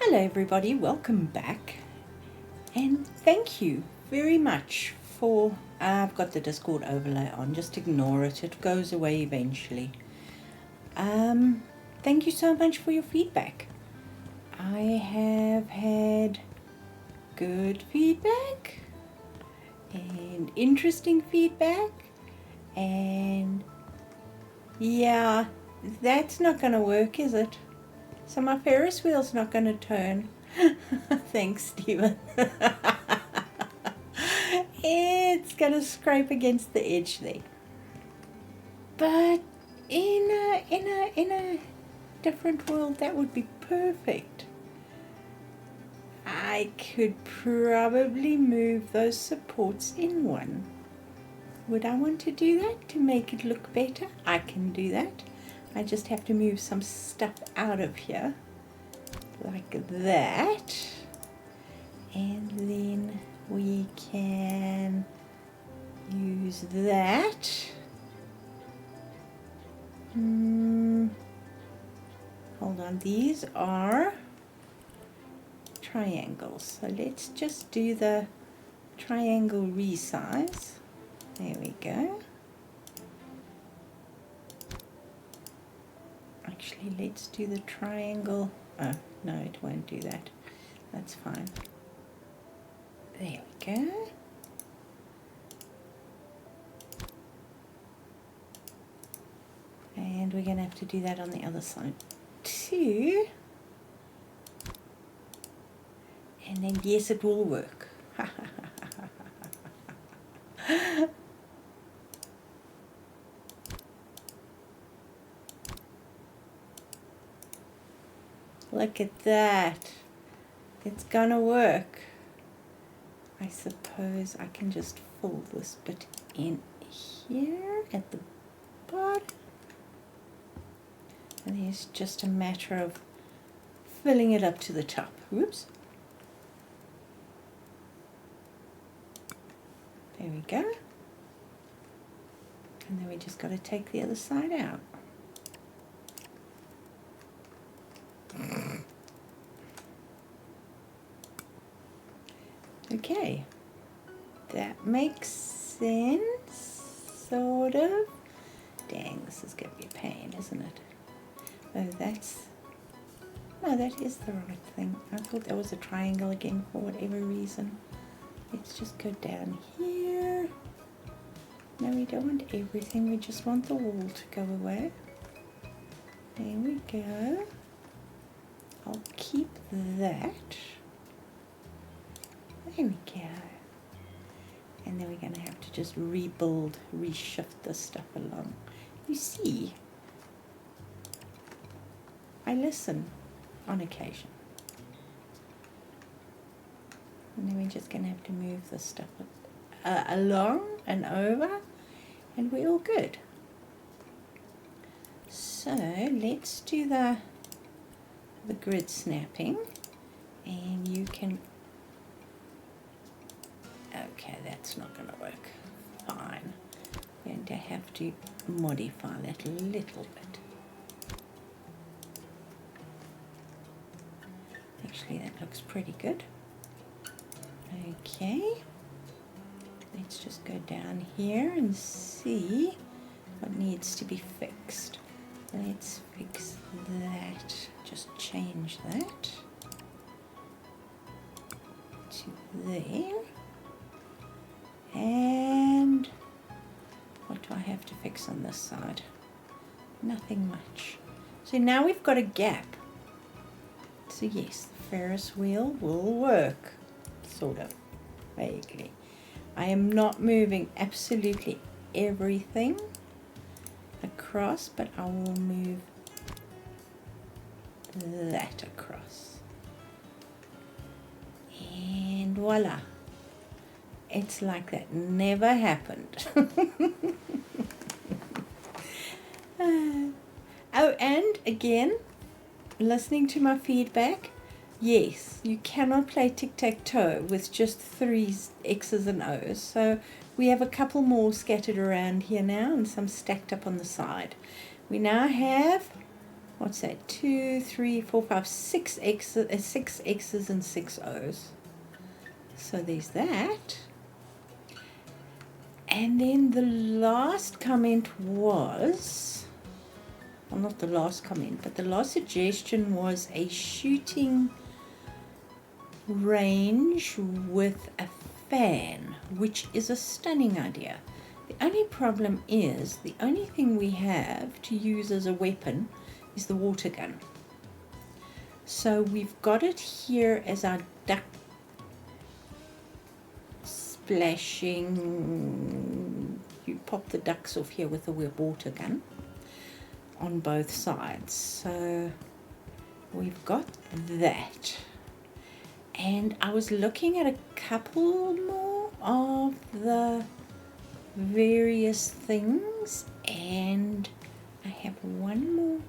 Hello everybody, welcome back, and thank you very much for, I've got the Discord overlay on, just ignore it, it goes away eventually. Thank you so much for your feedback. I have had good feedback and interesting feedback, and yeah, that's not going to work, is it? So my Ferris wheel's not going to turn. Thanks, Stephen. It's going to scrape against the edge there. But in a different world, that would be perfect. I could probably move those supports in one. Would I want to do that to make it look better? I can do that. I just have to move some stuff out of here, like that, and then we can use that. Hold on, these are triangles, so let's just do the triangle resize. There we go. Actually, let's do the triangle. Oh, no, it won't do that. That's fine. There we go. And we're going to have to do that on the other side too. And then, yes, it will work. Look at that. It's gonna work. I suppose I can just fill this bit in here at the bottom. And it's just a matter of filling it up to the top. Whoops. There we go. And then we just got to take the other side out. Okay, that makes sense, sort of. Dang, this is going to be a pain, isn't it? Oh, no, that is the right thing. I thought that was a triangle again for whatever reason. Let's just go down here. No, we don't want everything, we just want the wall to go away. There we go. I'll keep that. There we go. And then we're going to have to just rebuild, reshift this stuff along. You see, I listen on occasion. And then we're just going to have to move this stuff along and over, and we're all good. So let's do the grid snapping, and you can... Okay, that's not going to work. Fine. We're going to have to modify that a little bit. Actually, that looks pretty good. Okay. Let's just go down here and see what needs to be fixed. Let's fix that. Just change that to there. And what do I have to fix on this side? Nothing much. So now we've got a gap. So yes, the Ferris wheel will work, sort of, vaguely. I am not moving absolutely everything across, but I will move that across. And voila. It's like that never happened. Oh, and again, listening to my feedback, yes, you cannot play tic-tac-toe with just 3 X's and O's. So we have a couple more scattered around here now and some stacked up on the side. We now have what's that? 2, 3, 4, 5, 6 X's, 6 X's and 6 O's. So there's that. And then the last comment was, well, not the last comment, but the last suggestion was a shooting range with a fan, which is a stunning idea. The only problem is, the only thing we have to use as a weapon is the water gun. So we've got it here as our duck splashing. You pop the ducks off here with the water gun on both sides. So we've got that. And I was looking at a couple more of the various things, and I have one more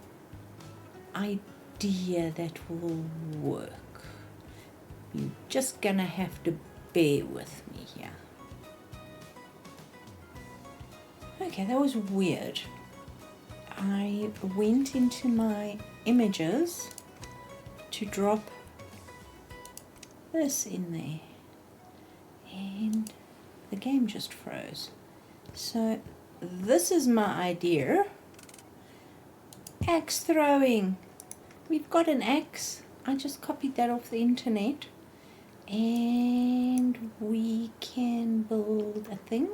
idea that will work. You're just gonna have to bear with me here. Okay, that was weird. I went into my images to drop this in there, and the game just froze. So this is my idea. Axe throwing. We've got an axe. I just copied that off the internet, and we can build a thing.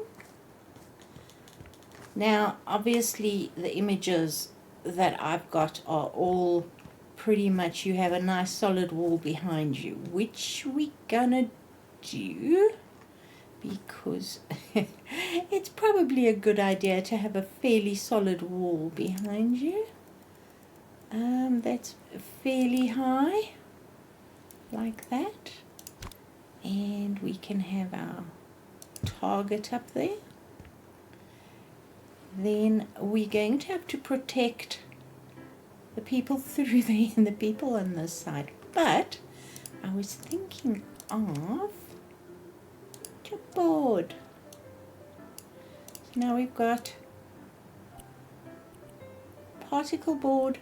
Now obviously the images that I've got are all pretty much, you have a nice solid wall behind you, which we gonna do because it's probably a good idea to have a fairly solid wall behind you. That's fairly high, like that, and we can have our target up there. Then we're going to have to protect the people through there and the people on this side, but I was thinking of board. So now we've got particle board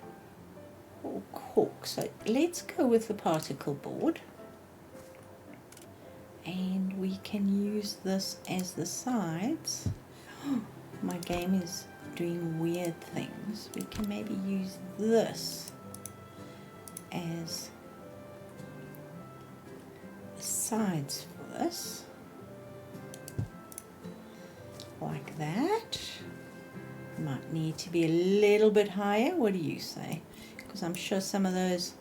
or cork. So let's go with the particle board, and we can use this as the sides. My game is doing weird things. We can maybe use this as the sides for this. Like that. Might need to be a little bit higher. What do you say? Because I'm sure some of those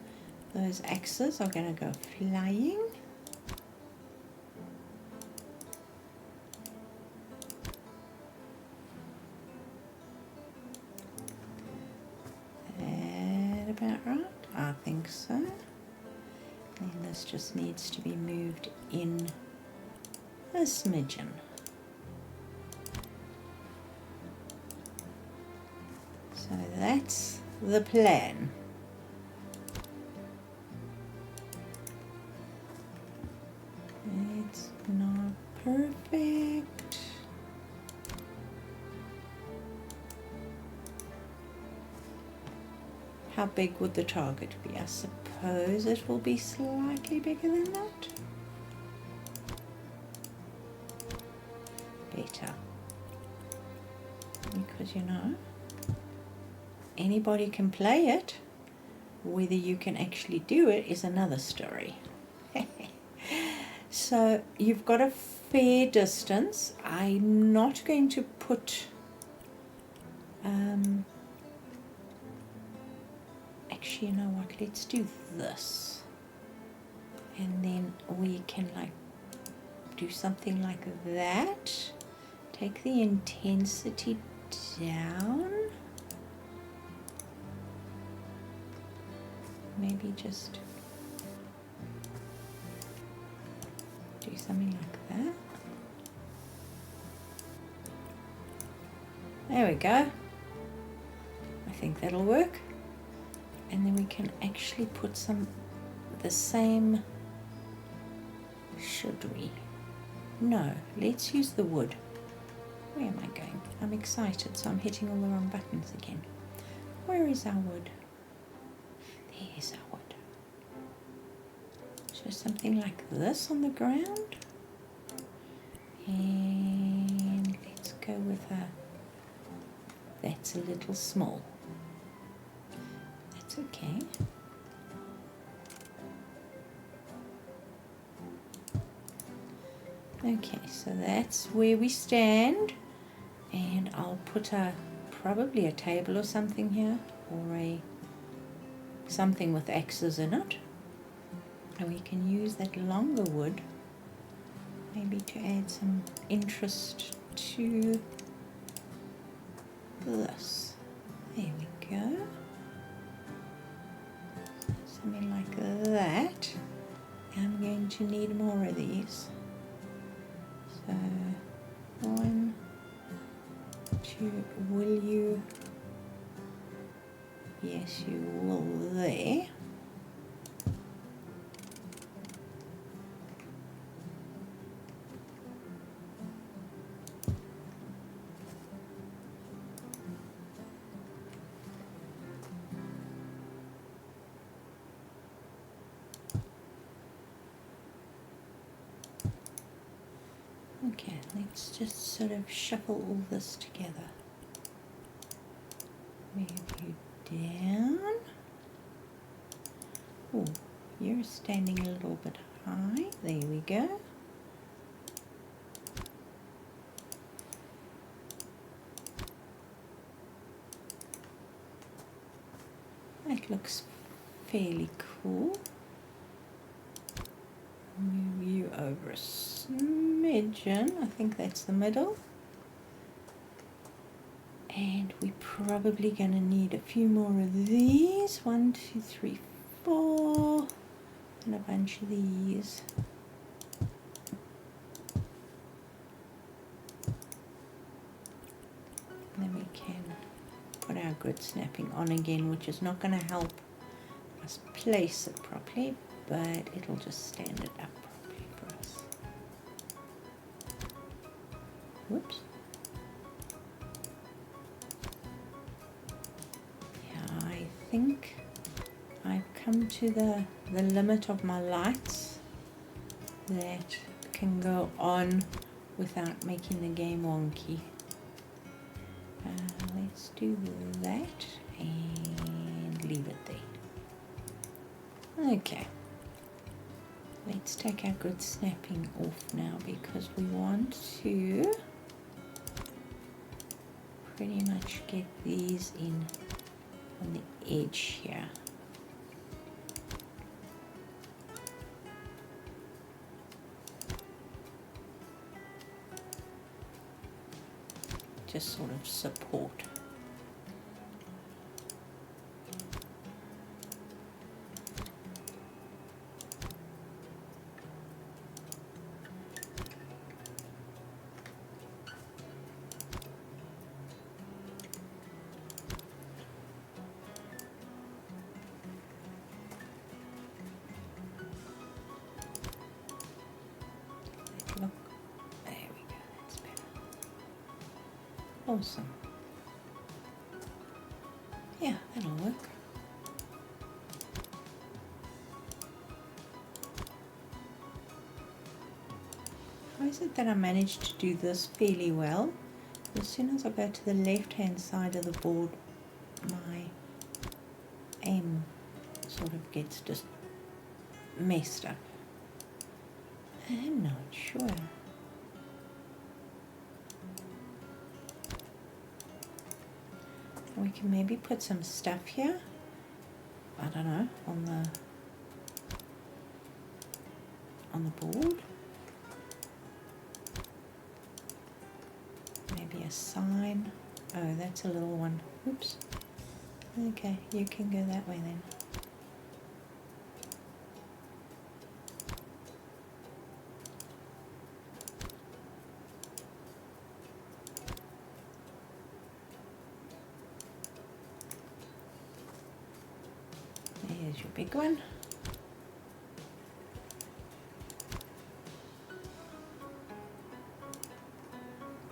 axes are going to go flying. That about right? I think so. And this just needs to be moved in a smidgen. So that's the plan. It's not perfect. How big would the target be? I suppose it will be slightly bigger than that. Better. Because you know, anybody can play it. Whether you can actually do it is another story. So you've got a fair distance. I'm not going to put actually, you know what, let's do this, and then we can like do something like that. Take the intensity down. Maybe just do something like that. There we go. I think that'll work. And then we can actually put the same, should we? No, let's use the wood. Where am I going? I'm excited, so I'm hitting all the wrong buttons again. Where is our wood? There's our wood. So something like this on the ground. And let's go with that's a little small. That's okay. Okay, so that's where we stand, and I'll put probably a table or something here, or something with axes in it, and we can use that longer wood maybe to add some interest to this. There we go. Something like that. I'm going to need more of these. So 1, 2, will you? Yes, you will there. Okay, let's just sort of shuffle all this together. Move you down. Oh, you're standing a little bit high. There we go. That looks fairly cool. Move you over a smidgen. I think that's the middle. And we're probably going to need a few more of these. 1, 2, 3, 4. And a bunch of these. Then we can put our grid snapping on again, which is not going to help us place it properly, but it'll just stand it up properly for us. Whoops. Yeah, I think I've come to the limit of my lights that can go on without making the game wonky. Let's do that and leave it there. Okay, let's take our grid snapping off now because we want to pretty much get these in on the edge here. Just sort of support. Look, there we go, that's better. Awesome. Yeah, that'll work. How is it that I managed to do this fairly well? As soon as I go to the left hand side of the board, my aim sort of gets just messed up. I'm not sure. We can maybe put some stuff here, I don't know, on the board. Maybe a sign. Oh, that's a little one. Oops. Okay, you can go that way then. There's your big one.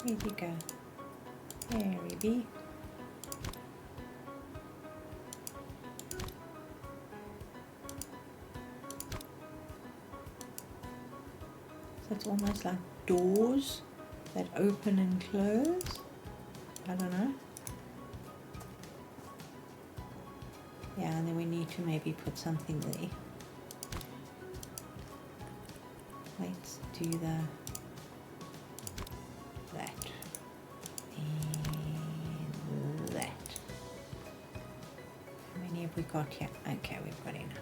Where'd you go? There we be. So it's almost like doors that open and close. I don't know. Yeah, and then we need to maybe put something there. Let's do that. And that. How many have we got here? Okay, we've got enough.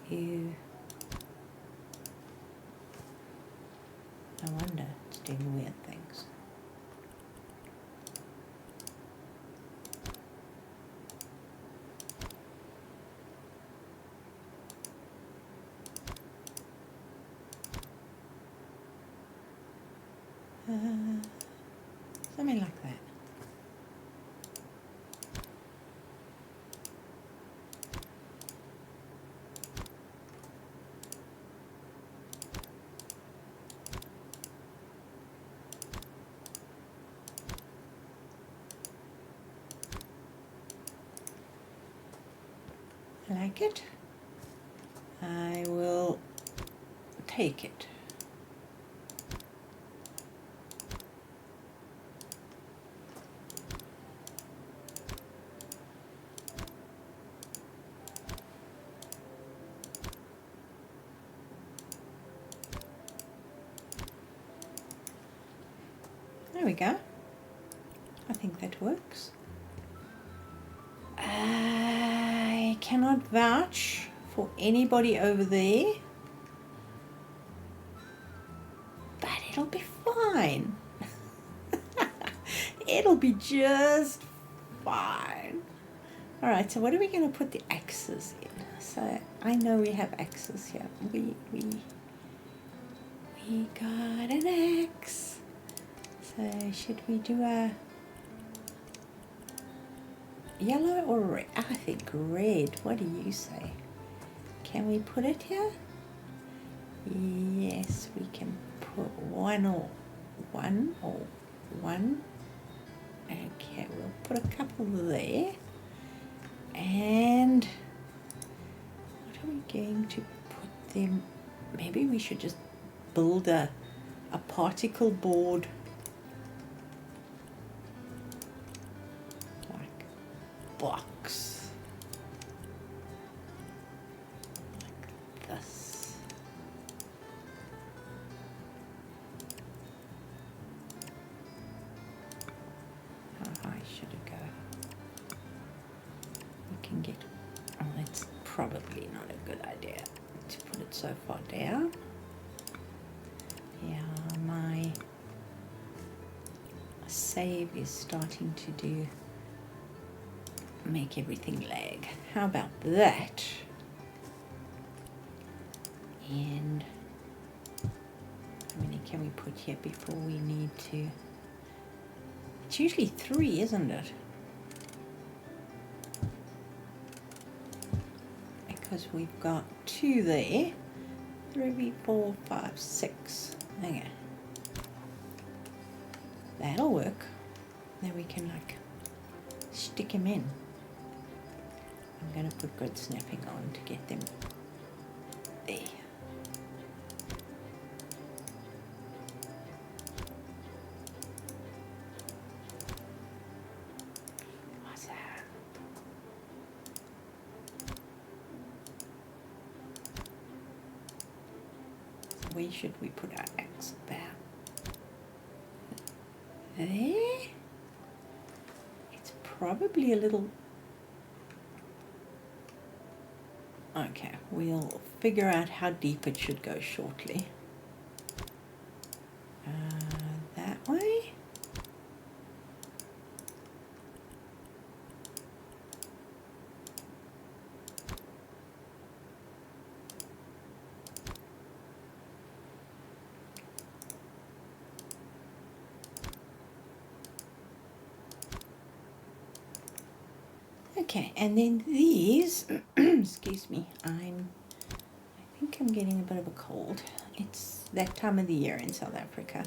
Ew. No wonder it's doing weird things. Something like that. I like it. I will take it. There we go. I think that works. I cannot vouch for anybody over there, but it'll be fine. It'll be just fine. All right, so what are we going to put the axes in? So I know we have axes here. We got an axe. So should we do a yellow or red? I think red. What do you say? Can we put it here? Yes, we can put one. Okay, we'll put a couple there. And what are we going to put them? Maybe we should just build a particle board. Box like this. How high should it go? We can get, oh, that's probably not a good idea to put it so far down. Yeah, my save is starting to make everything lag. How about that? And how many can we put here before we need to? It's usually 3, isn't it? Because we've got 2 there. 3, 4, 5, 6. Okay. That'll work. Then we can like stick them in. I'm going to put good snapping on to get them there. What's that? So where should we put our axe? About there? It's probably a little... Okay, we'll figure out how deep it should go shortly. That way. Okay, and then these, excuse me, I think I'm getting a bit of a cold. It's that time of the year in South Africa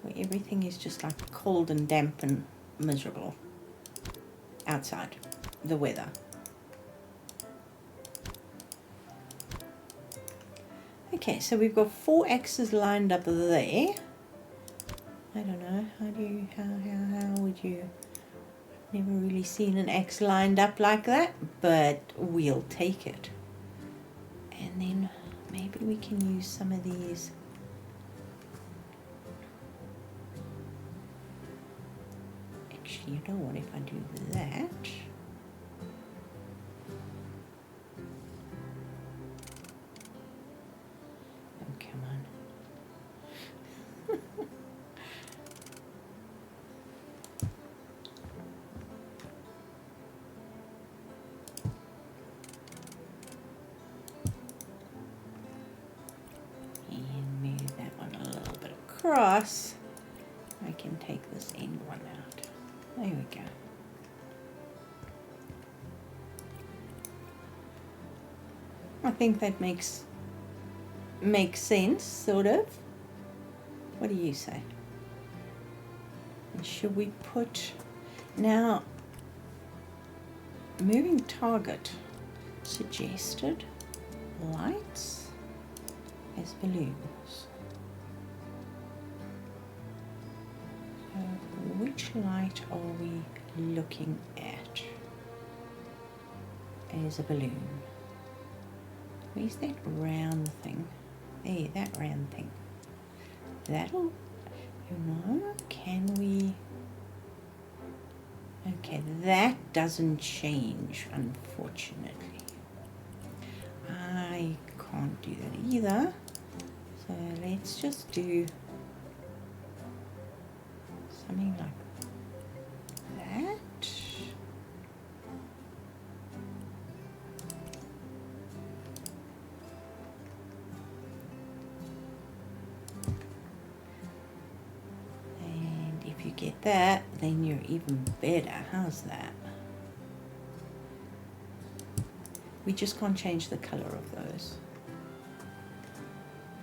where everything is just like cold and damp and miserable outside, the weather. Okay, so we've got 4 X's lined up there. I don't know, how would you, never really seen an X lined up like that, but we'll take it. And then maybe we can use some of these. Actually, you know what, if I do that, oh, come on. And move that one a little bit across. I can take this end one out. There we go. I think that makes sense, sort of. What do you say? And should we put, now, moving target suggested lights as balloons. So which light are we looking at as a balloon? Where's that round thing? There, that round thing. That'll, you know, can we? Okay, that doesn't change, unfortunately. I can't do that either. So let's just do something like that. Get that, then you're even better. How's that? We just can't change the color of those,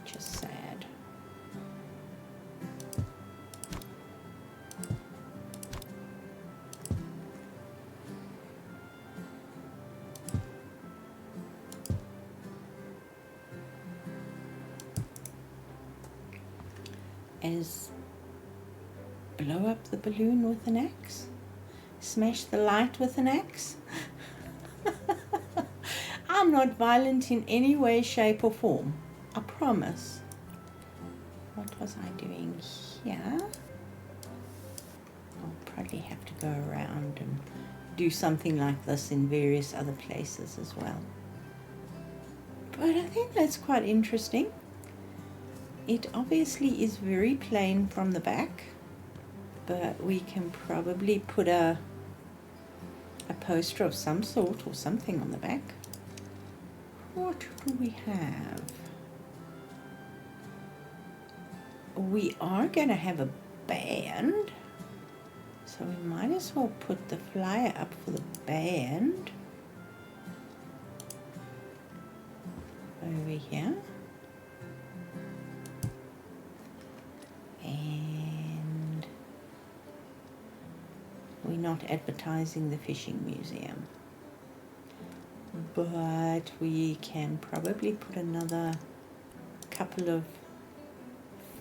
which is sad. Blow up the balloon with an axe? Smash the light with an axe? I'm not violent in any way, shape or form. I promise. What was I doing here? I'll probably have to go around and do something like this in various other places as well. But I think that's quite interesting. It obviously is very plain from the back, but we can probably put a poster of some sort or something on the back. What do we have? We are going to have a band, so we might as well put the flyer up for the band over here. And we're not advertising the fishing museum, but we can probably put another couple of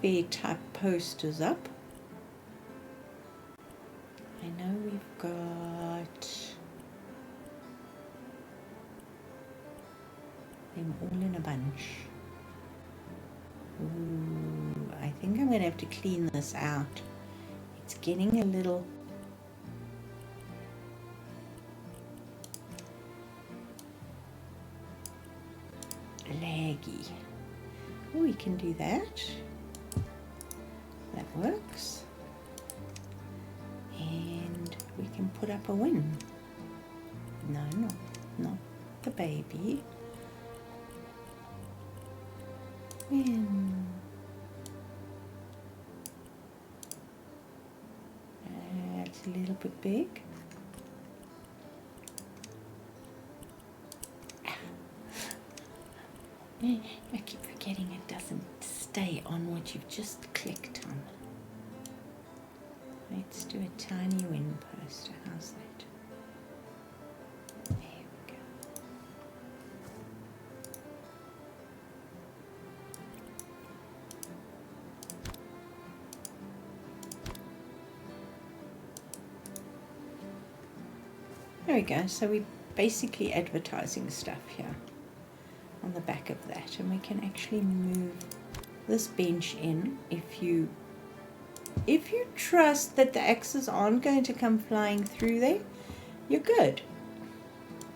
fair type posters up. I know we've got them all in a bunch. Ooh, I think I'm going to have to clean this out. It's getting a little laggy. Oh, we can do that. That works. And we can put up a win. No, not the baby. Win. It's a little bit big. I keep forgetting it doesn't stay on what you've just clicked on. Let's do a tiny wind poster. How's that? There we go. There we go. So we're basically advertising stuff here on the back of that, and we can actually move this bench in if you trust that the axes aren't going to come flying through there. You're good.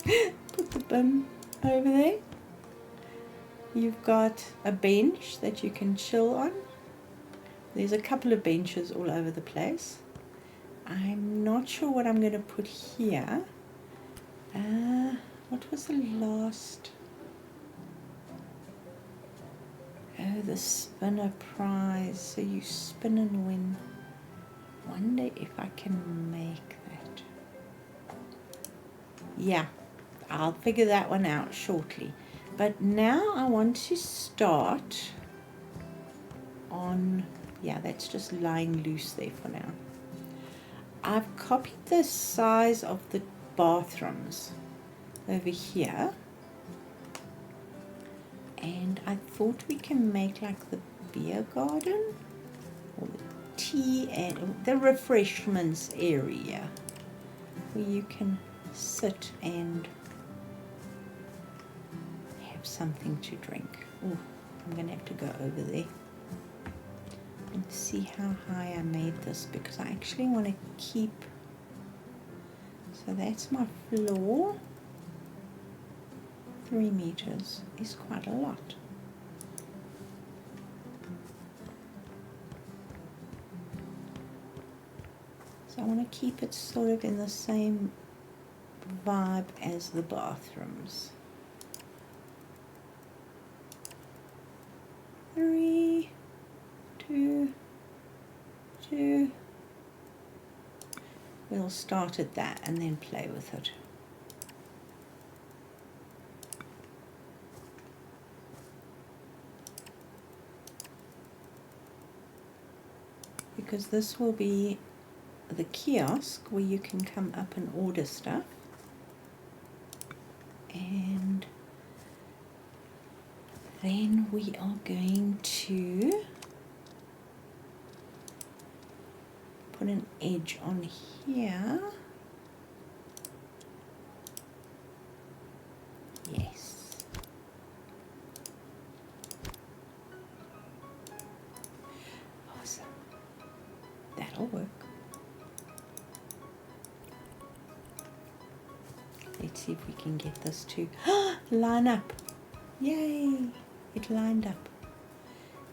Put the bin over there. You've got a bench that you can chill on. There's a couple of benches all over the place. I'm not sure what I'm going to put here. What was the last? Oh, the spinner prize. So you spin and win. Wonder if I can make that. Yeah, I'll figure that one out shortly. But now I want to start on, yeah, that's just lying loose there for now. I've copied the size of the bathrooms over here. And I thought we can make like the beer garden or the tea and the refreshments area where you can sit and have something to drink. Oh, I'm going to have to go over there and see how high I made this, because I actually want to keep, so that's my floor. 3 meters is quite a lot. So I want to keep it sort of in the same vibe as the bathrooms. 3, 2, 2. We'll start at that and then play with it. Because this will be the kiosk where you can come up and order stuff. And then we are going to put an edge on here. Yes. Awesome. That'll work. Let's see if we can get this to line up. Yay! It lined up.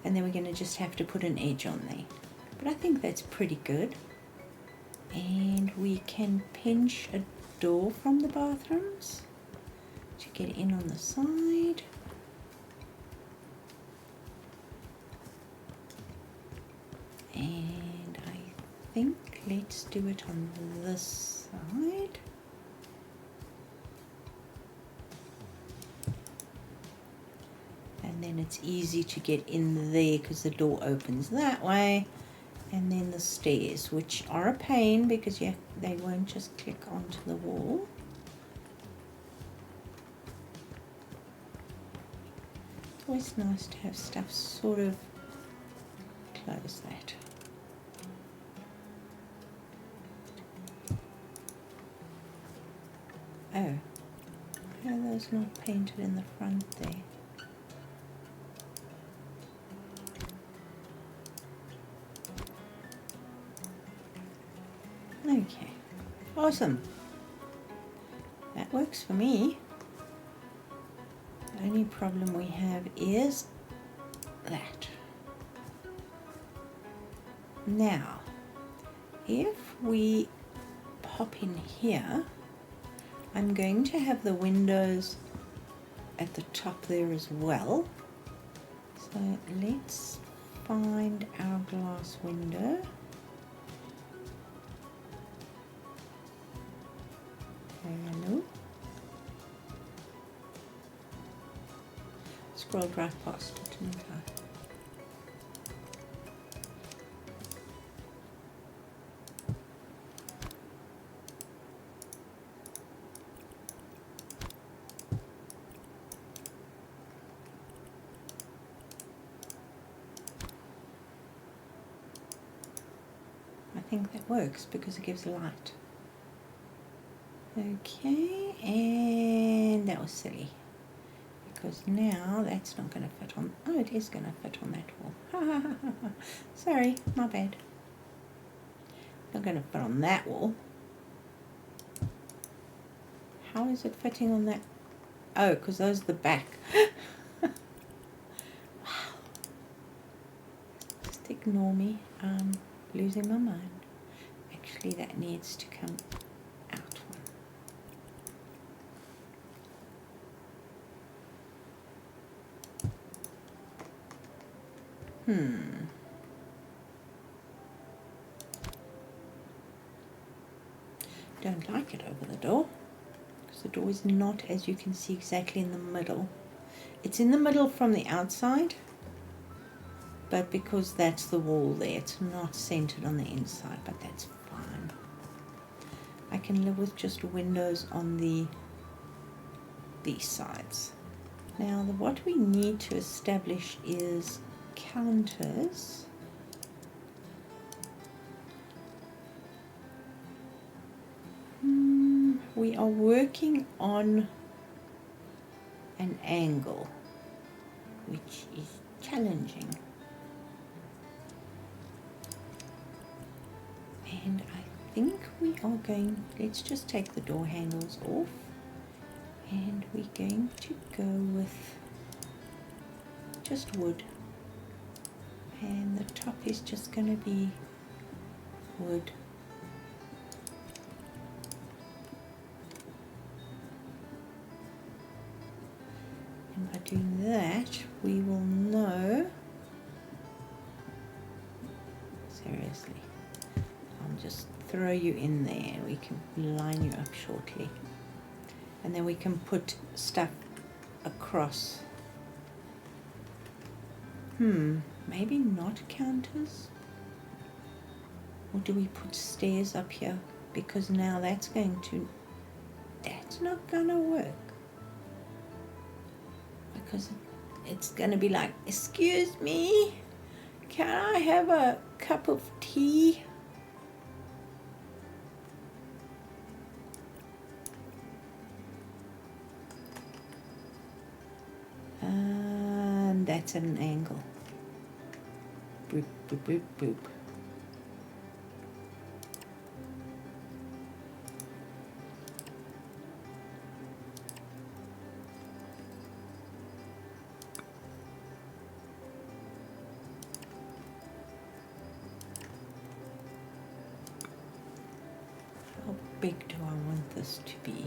And then we're going to just have to put an edge on there. But I think that's pretty good. And we can pinch a door from the bathrooms to get in on the side. And I think let's do it on this side. And then it's easy to get in there because the door opens that way. And then the stairs, which are a pain because they won't just click onto the wall. It's always nice to have stuff sort of close that. Oh, why are those not painted in the front there? Okay, awesome. That works for me. The only problem we have is that. Now, if we pop in here, I'm going to have the windows at the top there as well. So let's find our glass window. Hello. Scroll right past it, didn't I? I think that works because it gives light. Okay, and that was silly. Because now that's not going to fit on, oh it is going to fit on that wall. Sorry, my bad. Not going to fit on that wall. How is it fitting on that? Oh, because those are the back. Wow. Just ignore me. I'm losing my mind. Actually, that needs to come out one. Don't like it over the door. The door is not, as you can see, exactly in the middle. It's in the middle from the outside, but because that's the wall there, it's not centered on the inside, but that's fine. I can live with just windows on these sides. Now, what we need to establish is counters. We are working on an angle, which is challenging. And I think we are going, let's just take the door handles off, and we're going to go with just wood. And the top is just going to be wood. And by doing that, we will know, seriously, I'll just throw you in there and we can line you up shortly. And then we can put stuff across. Maybe not counters? Or do we put stairs up here? Because now that's not gonna work. Because it's gonna be like, excuse me, can I have a cup of tea? And that's at an angle. Boop, boop, boop, boop. How big do I want this to be?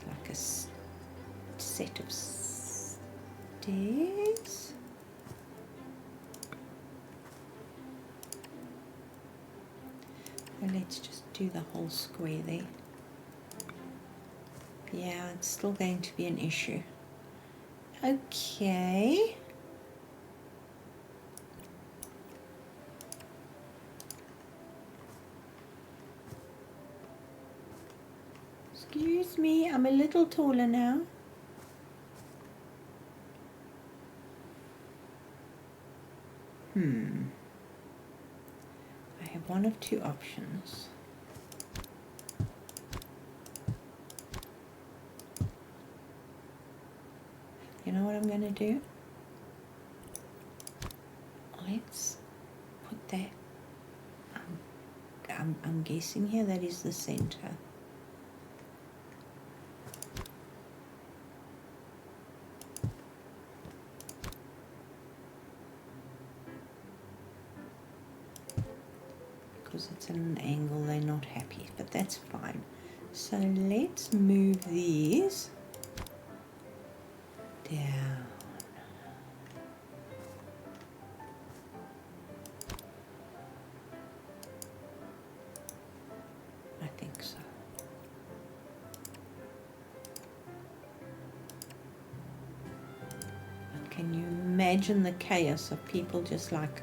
Like a set of stairs? Well, let's just do the whole square there. Yeah, it's still going to be an issue. Okay. Excuse me, I'm a little taller now. I have one of two options. You know what I'm going to do? Let's put that, I'm guessing here that is the center. Because it's at an angle, they're not happy, but that's fine. So let's move these down. I think so. But can you imagine the chaos of people just like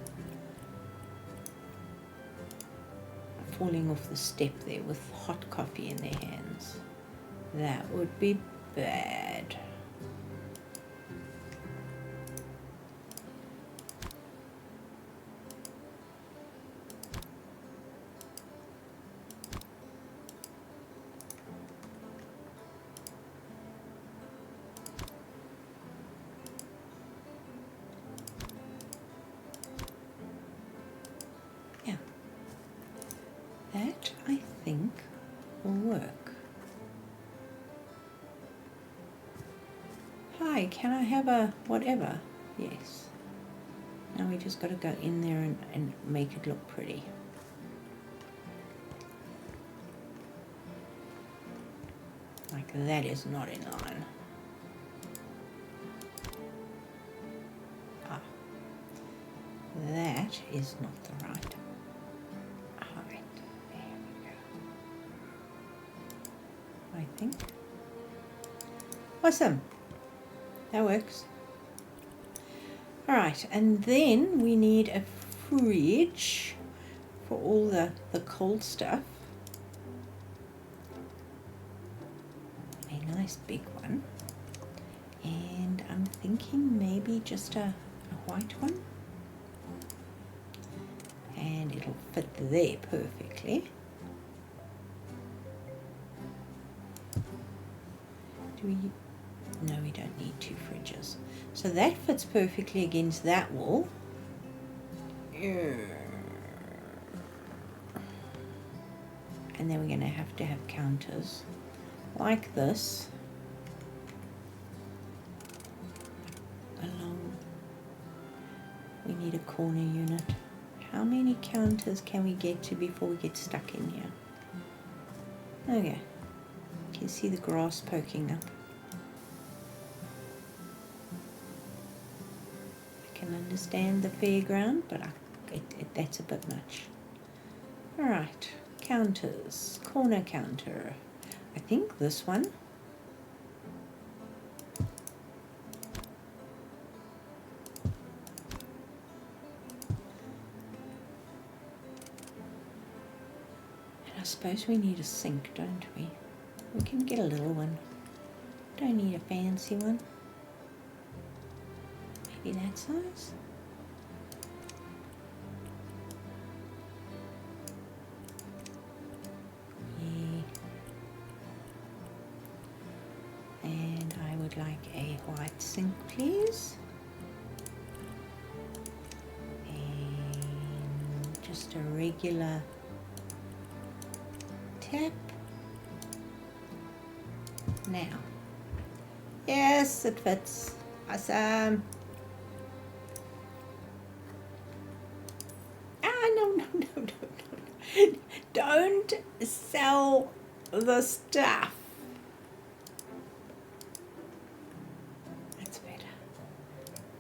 falling off the step there with hot coffee in their hands? That would be bad. Hi, can I have a whatever? Yes. Now we just got to go in there and make it look pretty. Like that is not in line. Ah, that is not the right height. There we go. I think. Awesome. That works. Alright, and then we need a fridge for all the cold stuff. A nice big one. And I'm thinking maybe just a white one. And it'll fit there perfectly. Do we? No, we don't need two fridges. So that fits perfectly against that wall. And then we're going to have counters like this along. We need a corner unit. How many counters can we get to before we get stuck in here? Okay. You can see the grass poking up. I can understand the fairground, but that's a bit much. Alright, counters. Corner counter. I think this one. And I suppose we need a sink, don't we? We can get a little one. Don't need a fancy one. Maybe that size? Yeah. And I would like a white sink, please. And just a regular tap. Now. Yes, it fits. Awesome. No. Don't sell the stuff. That's better.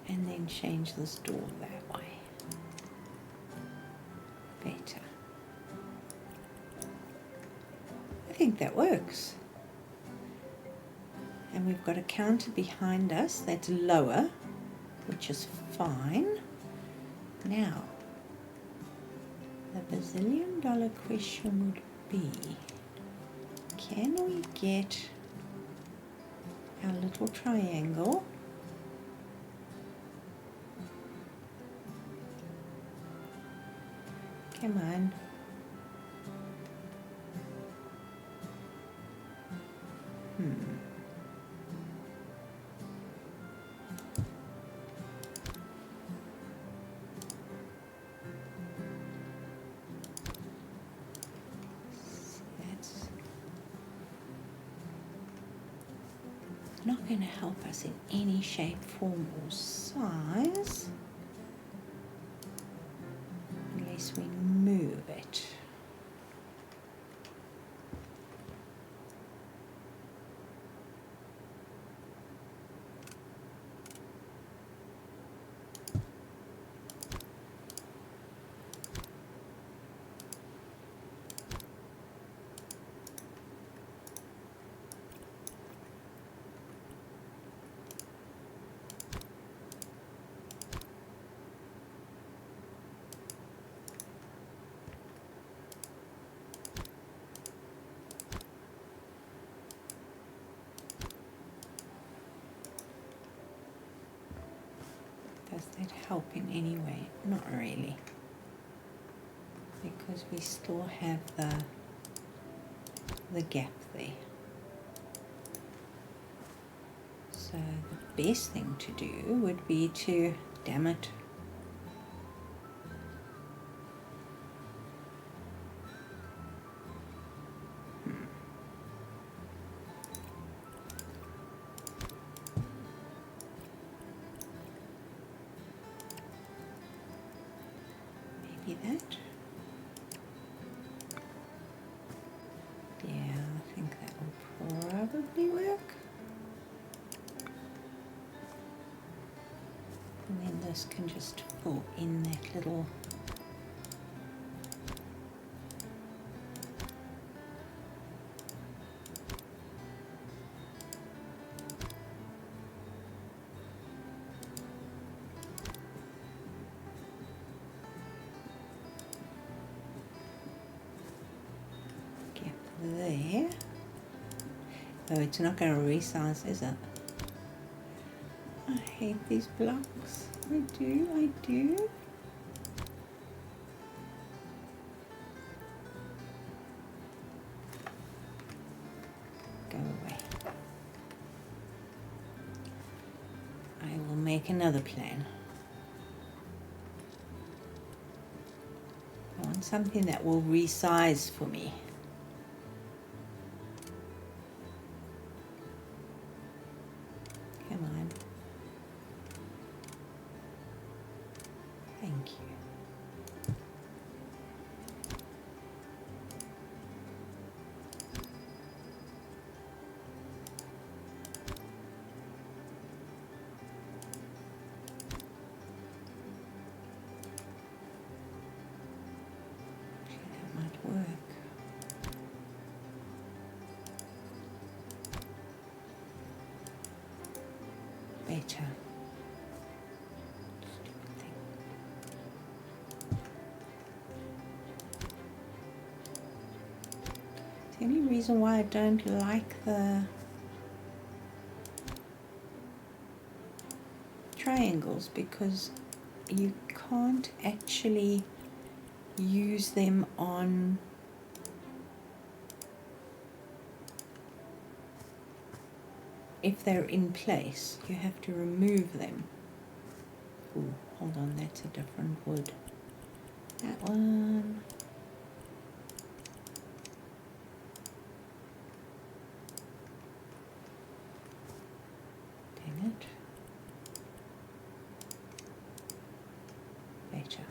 And then change this door that way. Better. I think that works. And we've got a counter behind us that's lower, which is fine. Now, the bazillion-dollar question would be, can we get our little triangle come on, not going to help us in any shape, form or size unless we move it. Does that help in any way? Not really, because we still have the gap there. So the best thing to do would be to, damn it, see that? Yeah, I think that will probably work. And then this can just fill in that little gap there. Oh, it's not going to resize, is it? I hate these blocks. I do, I do. Go away. I will make another plan. I want something that will resize for me. Come on. Thank you. That might work. Better. Stupid thing. The only reason why I don't like the triangles because you can't actually use them on if they're in place. You have to remove them. Ooh, hold on, that's a different wood. That one. Dang it. Better.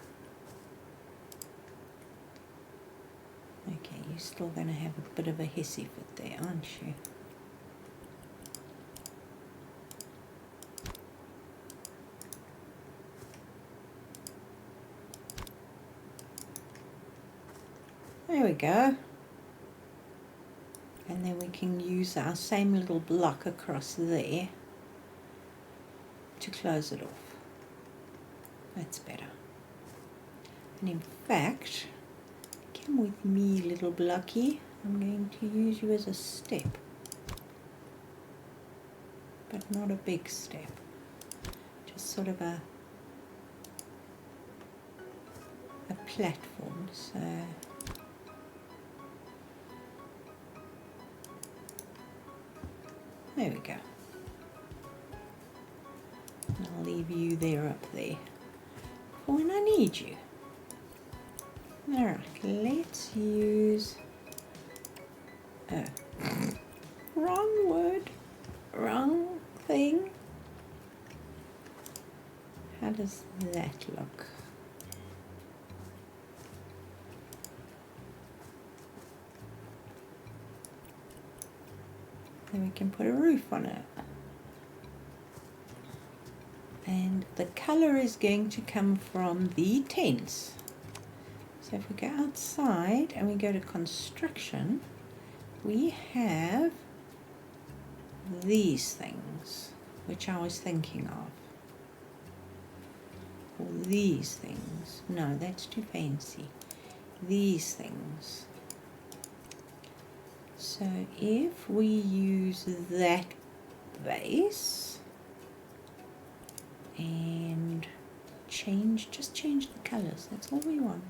Okay, you're still going to have a bit of a hissy fit there, aren't you? There we go. And then we can use our same little block across there to close it off. That's better. And in fact, come with me, little blocky. I'm going to use you as a step, but not a big step. Just sort of a platform. So there we go. I'll leave you there up there for when I need you. Alright, let's use... Oh. Wrong word. Wrong thing. How does that look? Then we can put a roof on it. And the colour is going to come from the tents. So if we go outside and we go to construction, we have these things, which I was thinking of. Or these things. No, that's too fancy. These things. So if we use that base and just change the colors, that's all we want.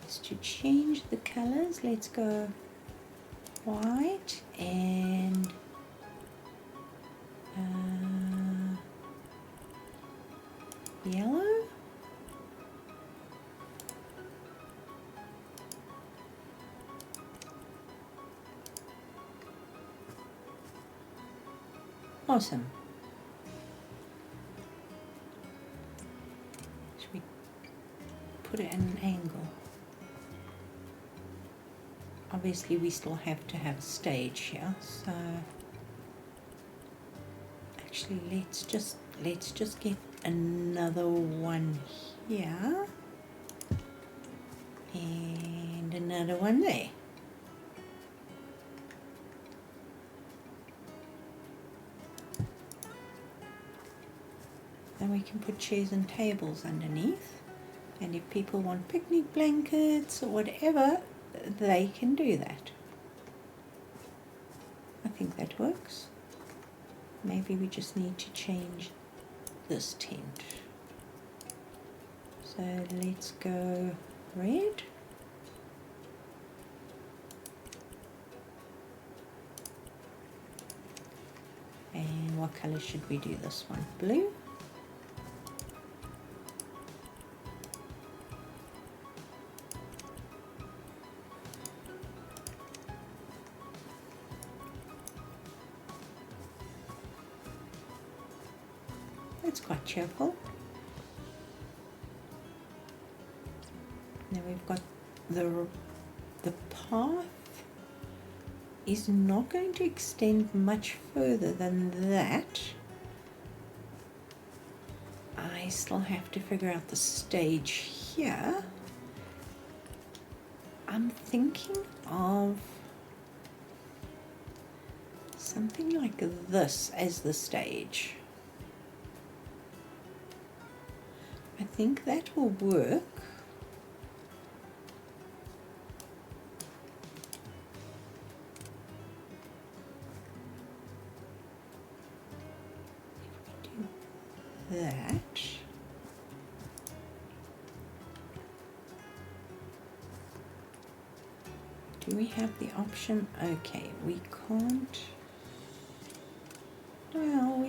Is to change the colors. Let's go white and yellow. Awesome. put it at an angle. Obviously we still have to have a stage here, so actually let's just get another one here and another one there. Then we can put chairs and tables underneath, and if people want picnic blankets or whatever, they can do that. I think that works. Maybe we just need to change this tent. So let's go red. And what color should we do this one? Blue. It's quite cheerful. Then we've got the path is not going to extend much further than that. I still have to figure out the stage here. I'm thinking of something like this as the stage. I think that will work. If we do that. Do we have the option? Okay, we can't. Well,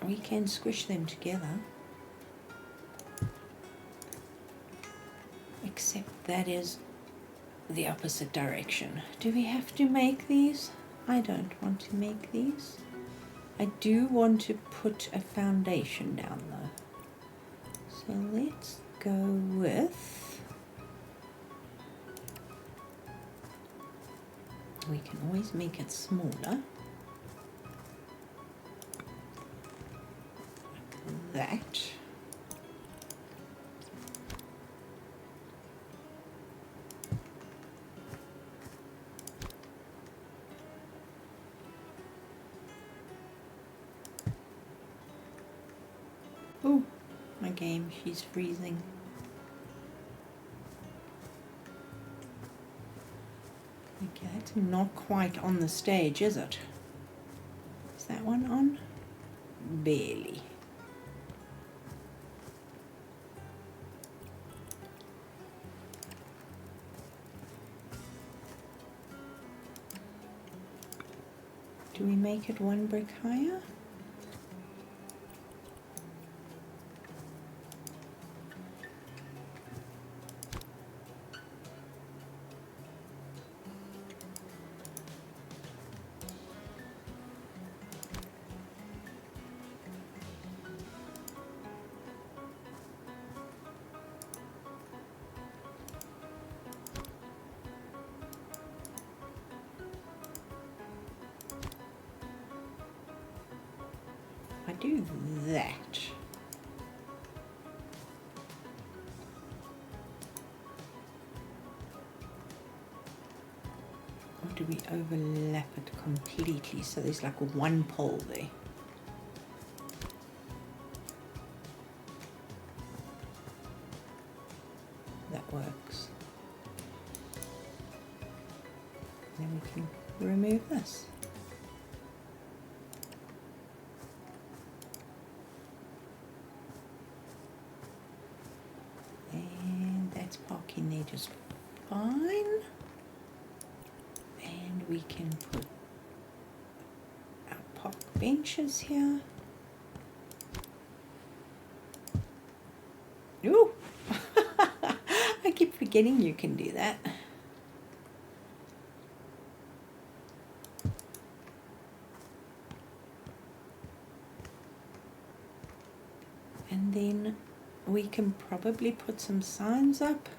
we can squish them together, except that is the opposite direction. Do we have to make these? I don't want to make these. I do want to put a foundation down though. So let's go with, we can always make it smaller. That. Oh, my game, she's freezing. Okay, that's not quite on the stage, is it? Is that one on? Barely. Do we make it one brick higher? I do that. Or do we overlap it completely so there's like one pole there? That works. Then we can remove this. Parking there just fine, and we can put our park benches here. Ooh, I keep forgetting you can do that. And And then we can probably put some signs up,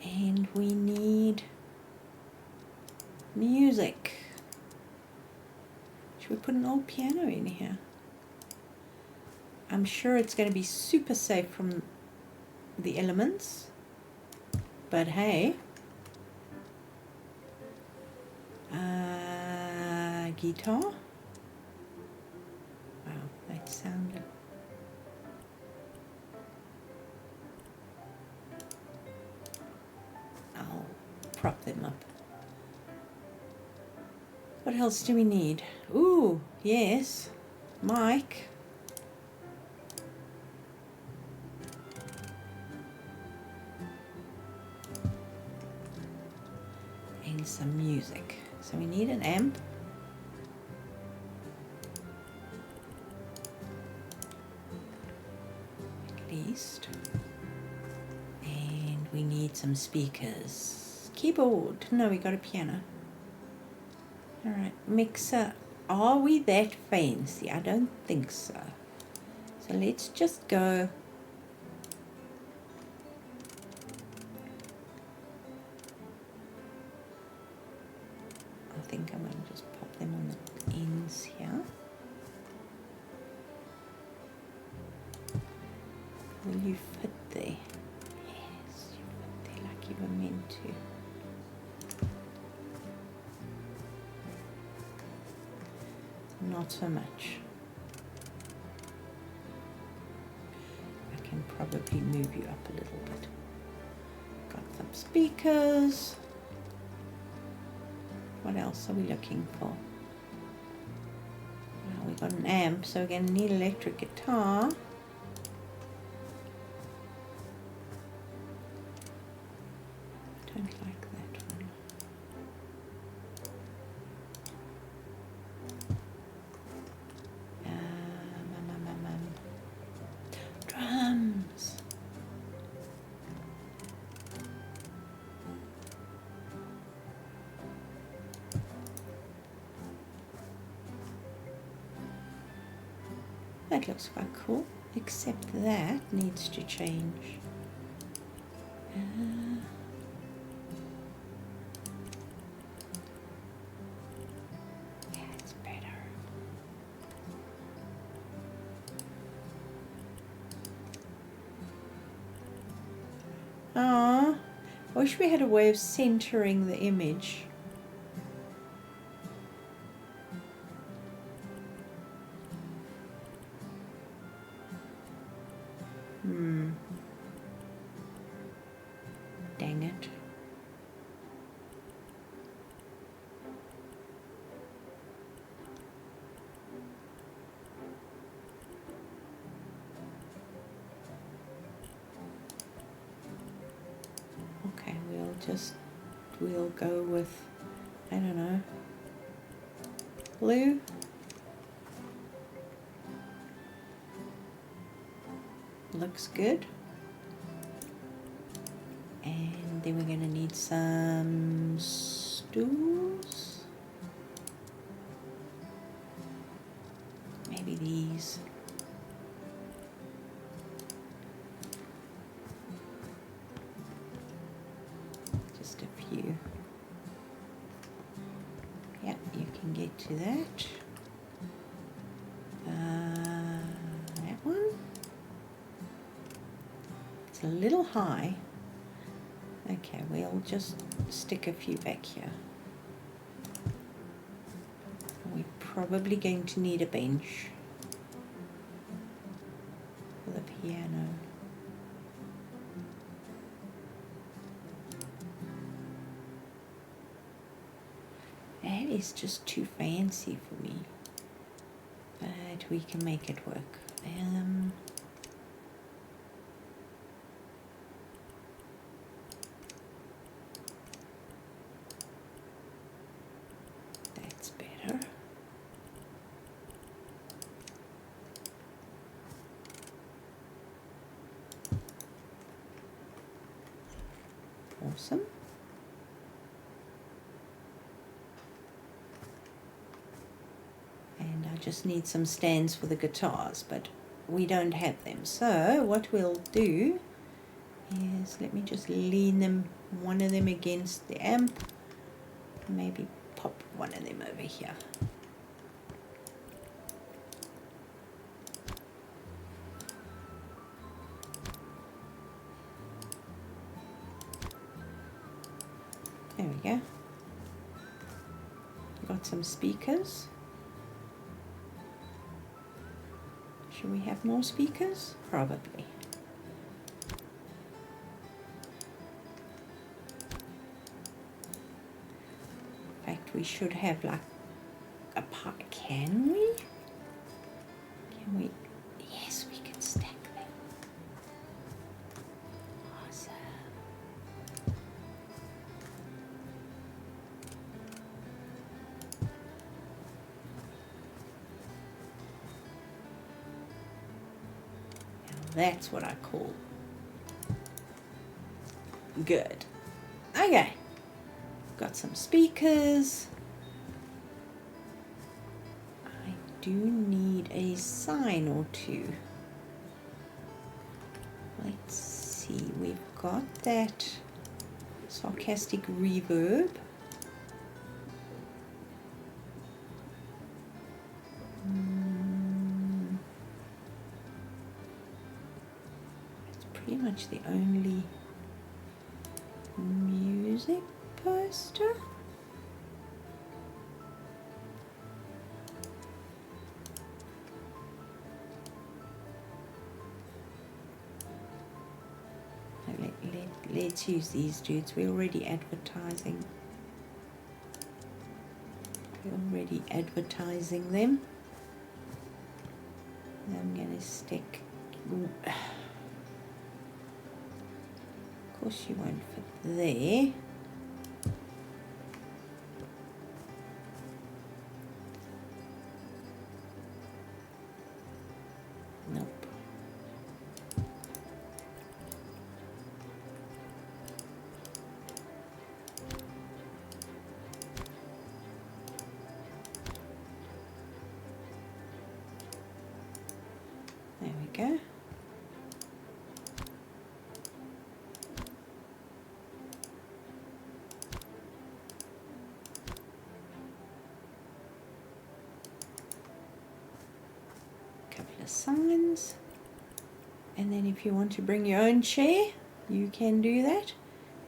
and we need music. Should we put an old piano in here? I'm sure it's going to be super safe from the elements, but hey, guitar. Wow, that sounded. I'll prop them up. What else do we need? Ooh, yes, mic. And some music. So we need an amp. At least. And we need some speakers. Keyboard. No, we got a piano. Alright, mixer. Are we that fancy? I don't think so. So let's just go. I think I'm going to just pop them on the ends here. Will you fit there? Yes, you fit there like you were meant to. Not so much. I can probably move you up a little bit. Got some speakers. What else are we looking for? Well, we got an amp, so we're going to need electric guitar. I don't like that one. Drums. That looks quite cool, except that needs to change. Yeah, it's better. Ah, I wish we had a way of centering the image. Dang it. Okay, we'll go with, I don't know, blue. Looks good. And then we're going to need some stools. Maybe these. Just a few. Yep, you can get to that. That one. It's a little high. Okay, we'll just stick a few back here. We're probably going to need a bench for the piano. That is just too fancy for me, but we can make it work. That's better. Awesome. And I just need some stands for the guitars, but we don't have them. So what we'll do is, let me just lean them, one of them against the amp, maybe pop one of them over here. There we go. Got some speakers. Should we have more speakers? Probably. In fact, we should have like a part. Can we? Can we? Yes, we can stack them. Awesome. That's what I call good. Okay, got some speakers. I do need a sign or two. Let's see, we've got that sarcastic reverb. Pretty much the only music poster. Let's use these dudes. We're already advertising. Them. I'm going to stick. Of course, you won't fit there. Nope. There we go. Couple of signs, and then if you want to bring your own chair, you can do that.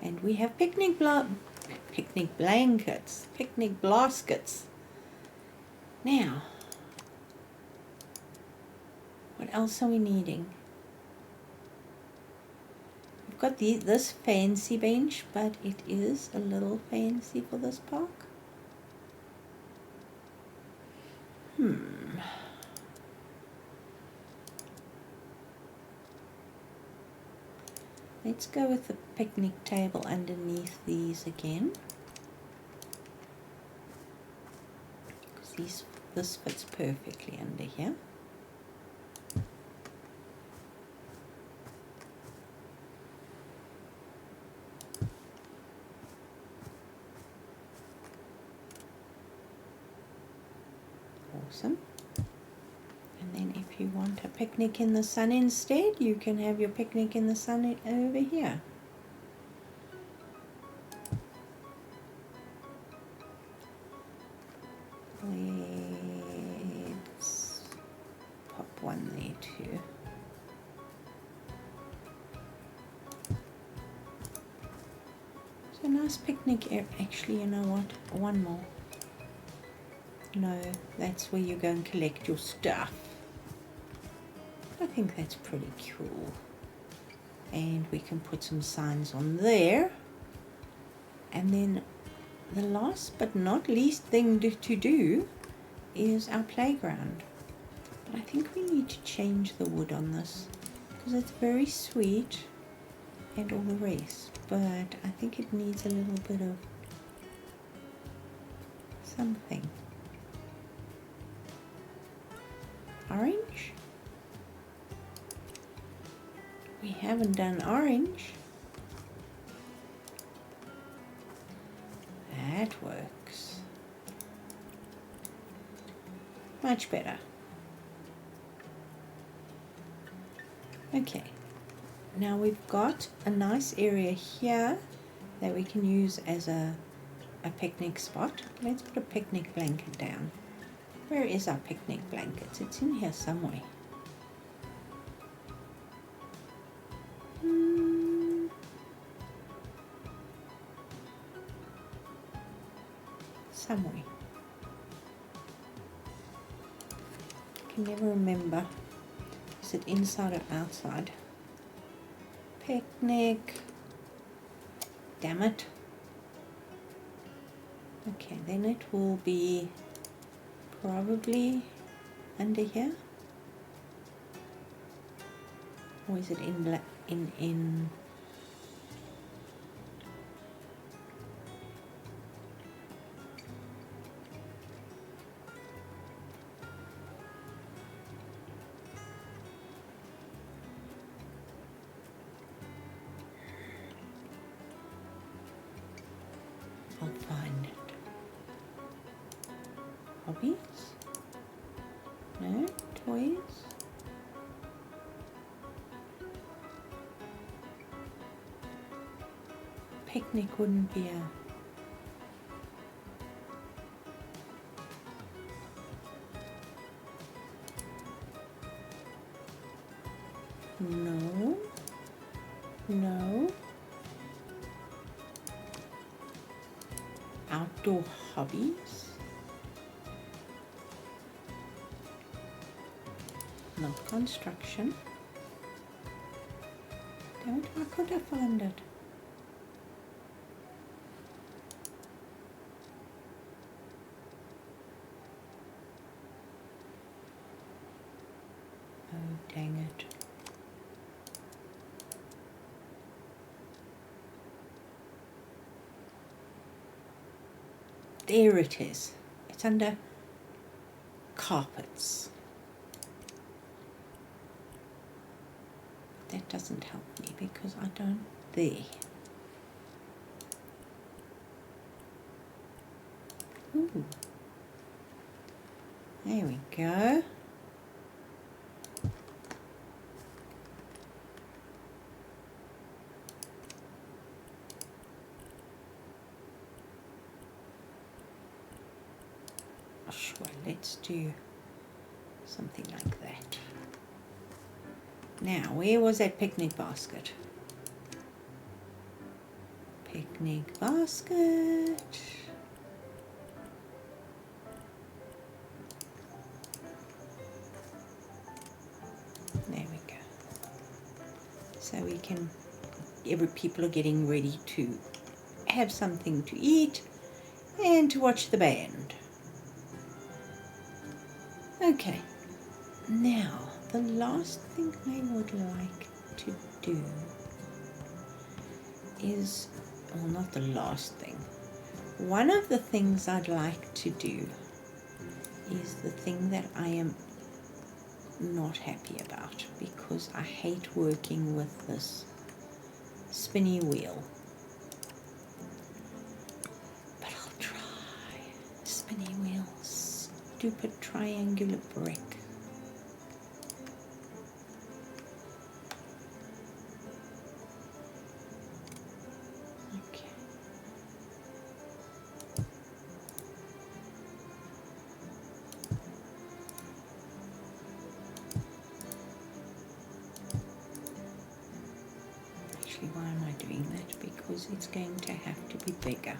And we have picnic blankets, picnic baskets. Now, what else are we needing? We've got this fancy bench, but it is a little fancy for this park. Let's go with the picnic table underneath these again, because this fits perfectly under here. Awesome. And then if you want a picnic in the sun instead, you can have your picnic in the sun over here. Let's pop one there too. So nice picnic area. Actually, you know what? One more. No, that's where you go and collect your stuff. I think that's pretty cool. And we can put some signs on there. And then the last but not least thing to do is our playground. But I think we need to change the wood on this, because it's very sweet and all the rest. But I think it needs a little bit of something. Orange? We haven't done orange. That works. Much better. Okay, now we've got a nice area here that we can use as a picnic spot. Let's put a picnic blanket down. Where is our picnic blanket? It's in here somewhere. Somewhere. I can never remember. Is it inside or outside? Picnic. Damn it. Okay, then it will be probably under here. Or is it in I'll find it. Hobbies? No, toys. Picnic wouldn't be a... No. No. Outdoor hobbies. Not construction. Damn it, why can't I find it? Oh, dang it. There it is. It's under carpets. That doesn't help me because I don't... There. Ooh. There we go. Sure, let's do something like that. Now, where was that picnic basket? Picnic basket. There we go. So we can, people are getting ready to have something to eat and to watch the band. Okay, now the last thing I would like to do is, well, not the last thing. One of the things I'd like to do is the thing that I am not happy about because I hate working with this spinny wheel. But I'll try. Spinny wheel, stupid triangular brick. Why am I doing that? Because it's going to have to be bigger.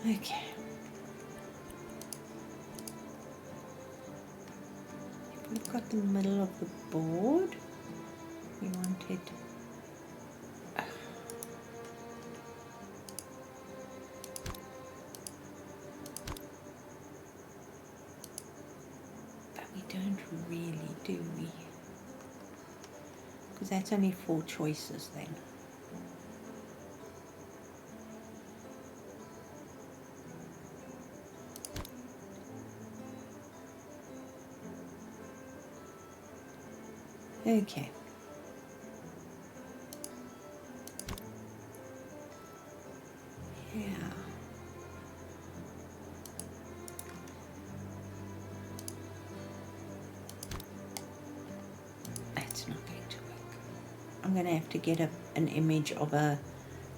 Okay. If we've got the middle of the board, we want it but we don't really, do we? Because that's only 4 choices then. Okay. Yeah. I'm going to have to get an image of a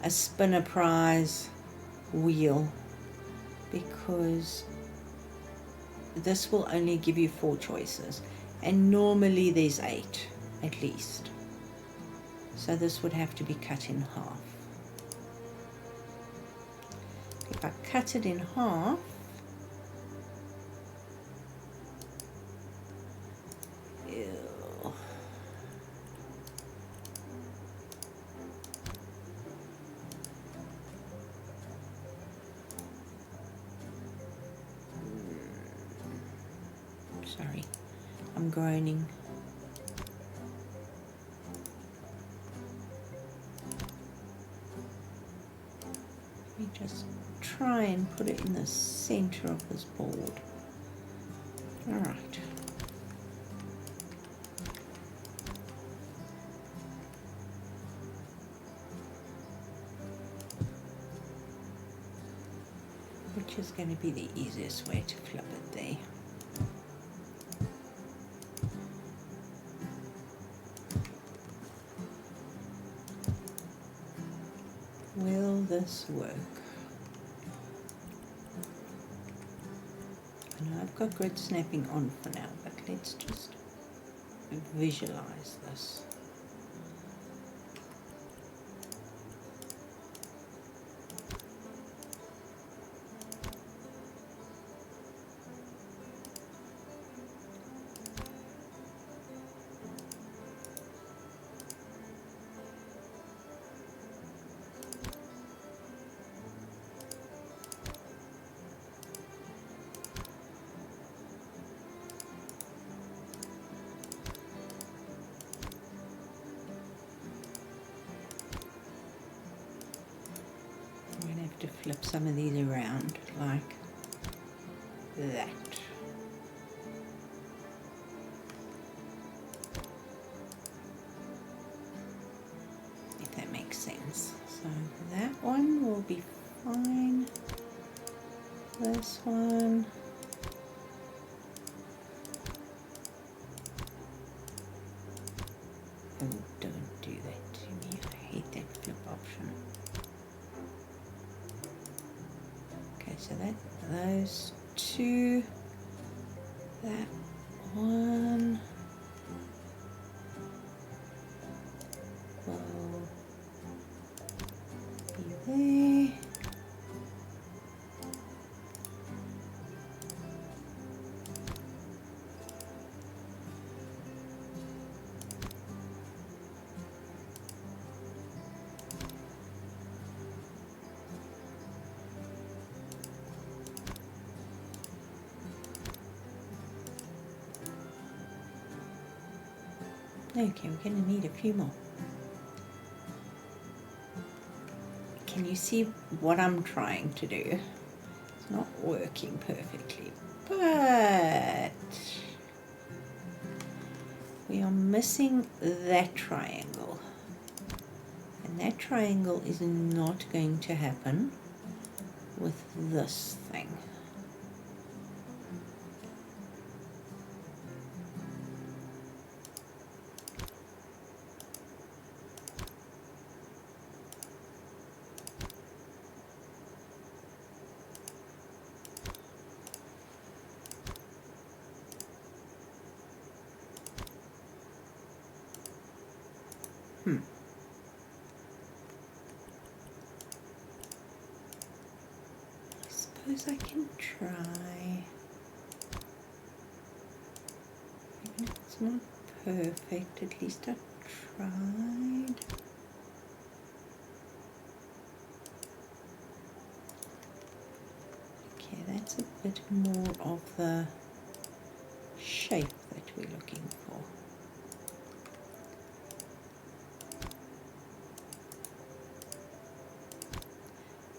spinner prize wheel, because this will only give you 4 choices, and normally there's 8 at least. So this would have to be cut in half. If I cut it in half, sorry, I'm groaning. Let me just try and put it in the center of this board. All right. Which is going to be the easiest way to flip it there. Will this work? I know I've got grid snapping on for now, but let's just visualize this. To flip some of these around like that. If that makes sense. So that one will be fine. This one. Oh, don't do that to me. I hate that flip option. So that those 2, that one will be there. Okay, we're going to need a few more. Can you see what I'm trying to do? It's not working perfectly, but we are missing that triangle. And that triangle is not going to happen with this thing. I suppose I can try. Even if it's not perfect, at least I tried. Okay, that's a bit more of the shape that we're looking for.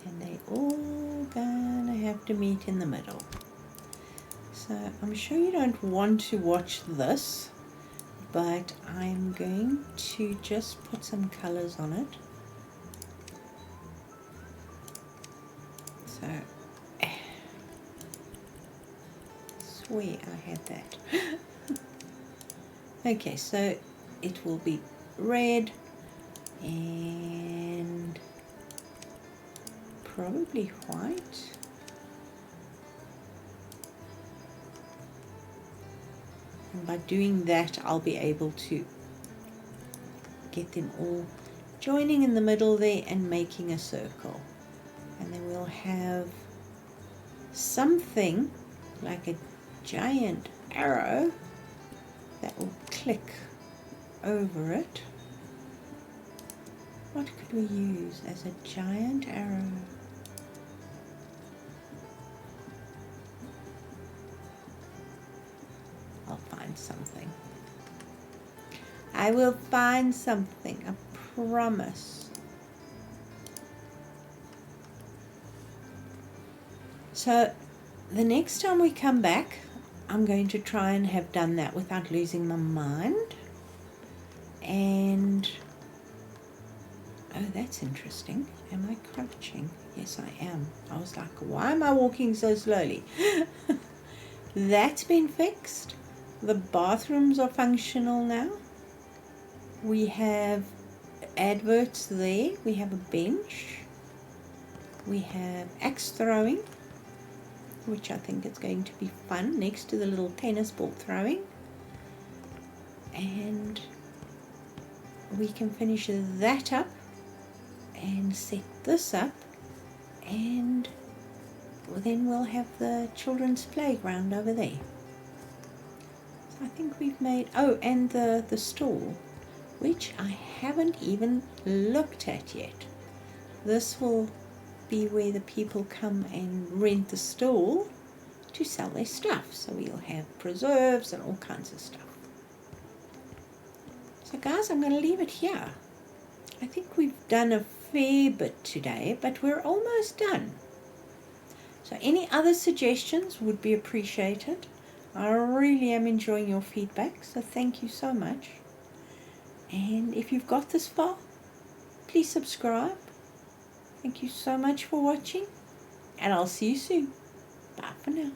And they all gonna have to meet in the middle. So I'm sure you don't want to watch this, but I'm going to just put some colors on it. So I swear I had that. Okay, so it will be red, and probably white. And by doing that, I'll be able to get them all joining in the middle there and making a circle. And then we'll have something like a giant arrow that will click over it. What could we use as a giant arrow? I'll find something. I will find something, I promise. So the next time we come back, I'm going to try and have done that without losing my mind. And oh, that's interesting. Am I crouching? Yes, I am. I was like, why am I walking so slowly? That's been fixed. The bathrooms are functional now. We have adverts there. We have a bench. We have axe throwing, which I think is going to be fun next to the little tennis ball throwing. And we can finish that up and set this up, and then we'll have the children's playground over there. So I think we've made, oh, and the stall, which I haven't even looked at yet. This will be where the people come and rent the stall to sell their stuff. So we'll have preserves and all kinds of stuff. So guys, I'm going to leave it here. I think we've done a fair bit today, but we're almost done. So any other suggestions would be appreciated. I really am enjoying your feedback, so thank you so much. And if you've got this far, please subscribe. Thank you so much for watching, and I'll see you soon. Bye for now.